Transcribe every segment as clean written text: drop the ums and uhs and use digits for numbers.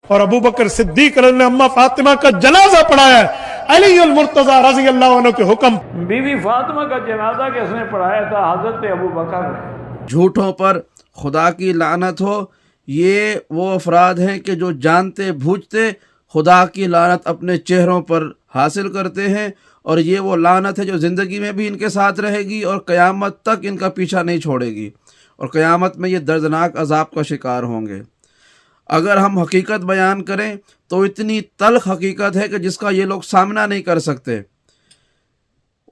اور ابو بکر صدیق نے اما فاطمہ کا جنازہ پڑھایا ہے، علی المرتضیٰ رضی اللہ عنہ کے حکم۔ بیوی فاطمہ کا جنازہ کس نے پڑھایا تھا؟ حضرت ابو بکر نے۔ جھوٹوں پر خدا کی لعنت ہو، یہ وہ افراد ہیں کہ جو جانتے بوجھتے خدا کی لعنت اپنے چہروں پر حاصل کرتے ہیں، اور یہ وہ لعنت ہے جو زندگی میں بھی ان کے ساتھ رہے گی اور قیامت تک ان کا پیچھا نہیں چھوڑے گی، اور قیامت میں یہ دردناک عذاب کا شکار ہوں گے۔ اگر ہم حقیقت بیان کریں تو اتنی تلخ حقیقت ہے کہ جس کا یہ لوگ سامنا نہیں کر سکتے۔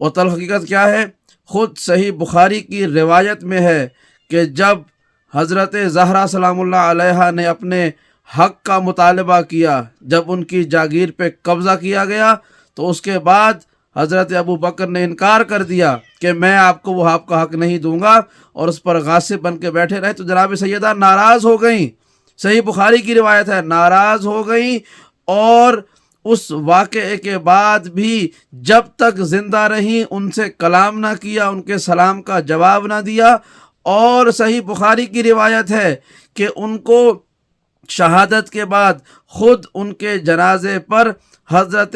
وہ تلخ حقیقت کیا ہے؟ خود صحیح بخاری کی روایت میں ہے کہ جب حضرت زہرا سلام اللہ علیہا نے اپنے حق کا مطالبہ کیا، جب ان کی جاگیر پہ قبضہ کیا گیا، تو اس کے بعد حضرت ابو بکر نے انکار کر دیا کہ میں آپ کو وہ آپ کا حق نہیں دوں گا، اور اس پر غاصب بن کے بیٹھے رہے، تو جناب سیدہ ناراض ہو گئیں۔ صحیح بخاری کی روایت ہے، ناراض ہو گئیں، اور اس واقعے کے بعد بھی جب تک زندہ رہیں ان سے کلام نہ کیا، ان کے سلام کا جواب نہ دیا۔ اور صحیح بخاری کی روایت ہے کہ ان کو شہادت کے بعد خود ان کے جنازے پر حضرت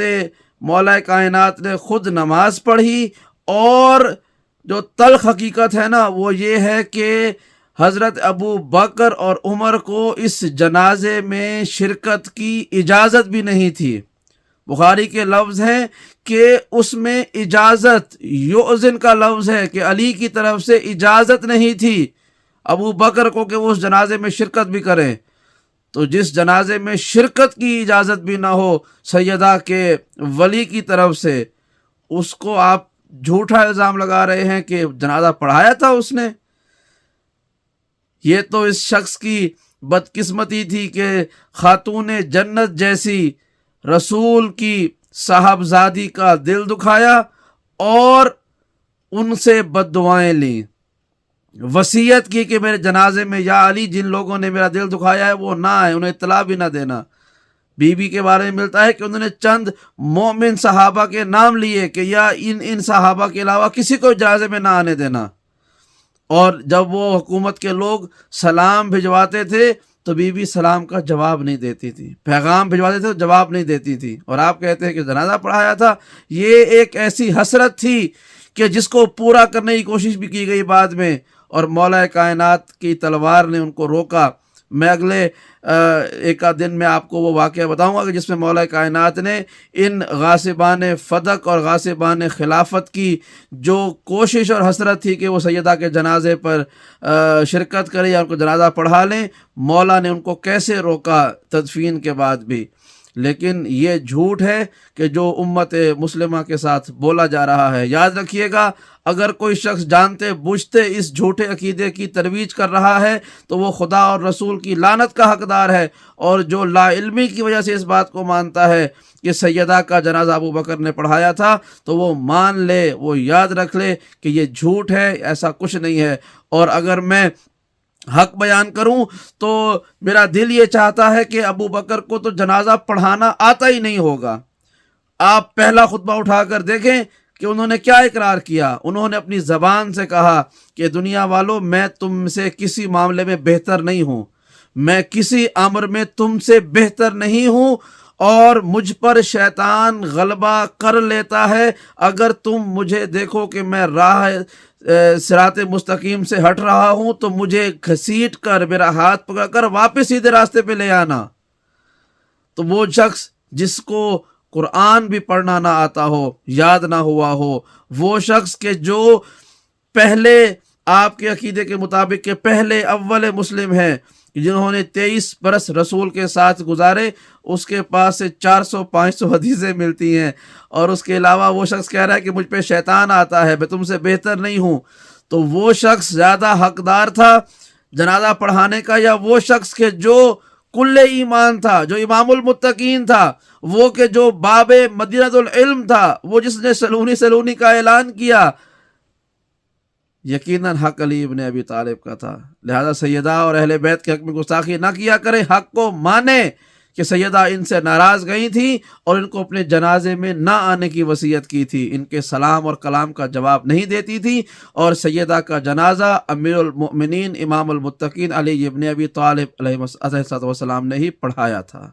مولا کائنات نے خود نماز پڑھی۔ اور جو تلخ حقیقت ہے نا وہ یہ ہے کہ حضرت ابو بکر اور عمر کو اس جنازے میں شرکت کی اجازت بھی نہیں تھی۔ بخاری کے لفظ ہیں کہ اس میں اجازت، یؤذن کا لفظ ہے کہ علی کی طرف سے اجازت نہیں تھی ابو بکر کو کہ وہ اس جنازے میں شرکت بھی کریں۔ تو جس جنازے میں شرکت کی اجازت بھی نہ ہو سیدہ کے ولی کی طرف سے، اس کو آپ جھوٹا الزام لگا رہے ہیں کہ جنازہ پڑھایا تھا اس نے۔ یہ تو اس شخص کی بدقسمتی تھی کہ خاتون جنت جیسی رسول کی صاحبزادی کا دل دکھایا اور ان سے بد دعائیں لیں، وصیت کی کہ میرے جنازے میں یا علی جن لوگوں نے میرا دل دکھایا ہے وہ نہ آئے، انہیں اطلاع بھی نہ دینا۔ بی بی کے بارے میں ملتا ہے کہ انہوں نے چند مومن صحابہ کے نام لیے کہ یا ان صحابہ کے علاوہ کسی کو جنازے میں نہ آنے دینا، اور جب وہ حکومت کے لوگ سلام بھجواتے تھے تو بی بی سلام کا جواب نہیں دیتی تھی، پیغام بھجواتے تھے تو جواب نہیں دیتی تھی، اور آپ کہتے ہیں کہ جنازہ پڑھایا تھا۔ یہ ایک ایسی حسرت تھی کہ جس کو پورا کرنے کی کوشش بھی کی گئی بعد میں، اور مولا کائنات کی تلوار نے ان کو روکا۔ میں اگلے ایک آدھ دن میں آپ کو وہ واقعہ بتاؤں گا کہ جس میں مولا کائنات نے ان غاصبان فدق اور غاصبان خلافت کی جو کوشش اور حسرت تھی کہ وہ سیدہ کے جنازے پر شرکت کریں یا ان کو جنازہ پڑھا لیں، مولا نے ان کو کیسے روکا تدفین کے بعد بھی۔ لیکن یہ جھوٹ ہے کہ جو امت مسلمہ کے ساتھ بولا جا رہا ہے۔ یاد رکھیے گا، اگر کوئی شخص جانتے بوجھتے اس جھوٹے عقیدے کی ترویج کر رہا ہے تو وہ خدا اور رسول کی لعنت کا حقدار ہے، اور جو لا علمی کی وجہ سے اس بات کو مانتا ہے کہ سیدہ کا جنازہ ابو بکر نے پڑھایا تھا تو وہ مان لے، وہ یاد رکھ لے کہ یہ جھوٹ ہے، ایسا کچھ نہیں ہے۔ اور اگر میں حق بیان کروں تو میرا دل یہ چاہتا ہے کہ ابو بکر کو تو جنازہ پڑھانا آتا ہی نہیں ہوگا۔ آپ پہلا خطبہ اٹھا کر دیکھیں کہ انہوں نے کیا اقرار کیا۔ انہوں نے اپنی زبان سے کہا کہ دنیا والوں، میں تم سے کسی معاملے میں بہتر نہیں ہوں، میں کسی امر میں تم سے بہتر نہیں ہوں، اور مجھ پر شیطان غلبہ کر لیتا ہے۔ اگر تم مجھے دیکھو کہ میں راہ صراط مستقیم سے ہٹ رہا ہوں تو مجھے گھسیٹ کر، میرا ہاتھ پکڑ کر واپس سیدھے راستے پہ لے آنا۔ تو وہ شخص جس کو قرآن بھی پڑھنا نہ آتا ہو، یاد نہ ہوا ہو، وہ شخص کہ جو پہلے آپ کے عقیدے کے مطابق کہ پہلے اول مسلم ہیں جنہوں نے 23 برس رسول کے ساتھ گزارے، اس کے پاس سے 400-500 حدیثیں ملتی ہیں، اور اس کے علاوہ وہ شخص کہہ رہا ہے کہ مجھ پہ شیطان آتا ہے، میں تم سے بہتر نہیں ہوں۔ تو وہ شخص زیادہ حقدار تھا جنازہ پڑھانے کا، یا وہ شخص کہ جو کل ایمان تھا، جو امام المتقین تھا، وہ کہ جو باب مدینۃ العلم تھا، وہ جس نے سلونی کا اعلان کیا؟ یقیناً حق علی ابن ابی طالب کا تھا۔ لہذا سیدہ اور اہل بیت کے حق میں گستاخی نہ کیا کریں، حق کو مانیں کہ سیدہ ان سے ناراض گئی تھی اور ان کو اپنے جنازے میں نہ آنے کی وصیت کی تھی، ان کے سلام اور کلام کا جواب نہیں دیتی تھی، اور سیدہ کا جنازہ امیر المؤمنین امام المتقین علی ابن ابی طالب علیہ السلام نے ہی پڑھایا تھا۔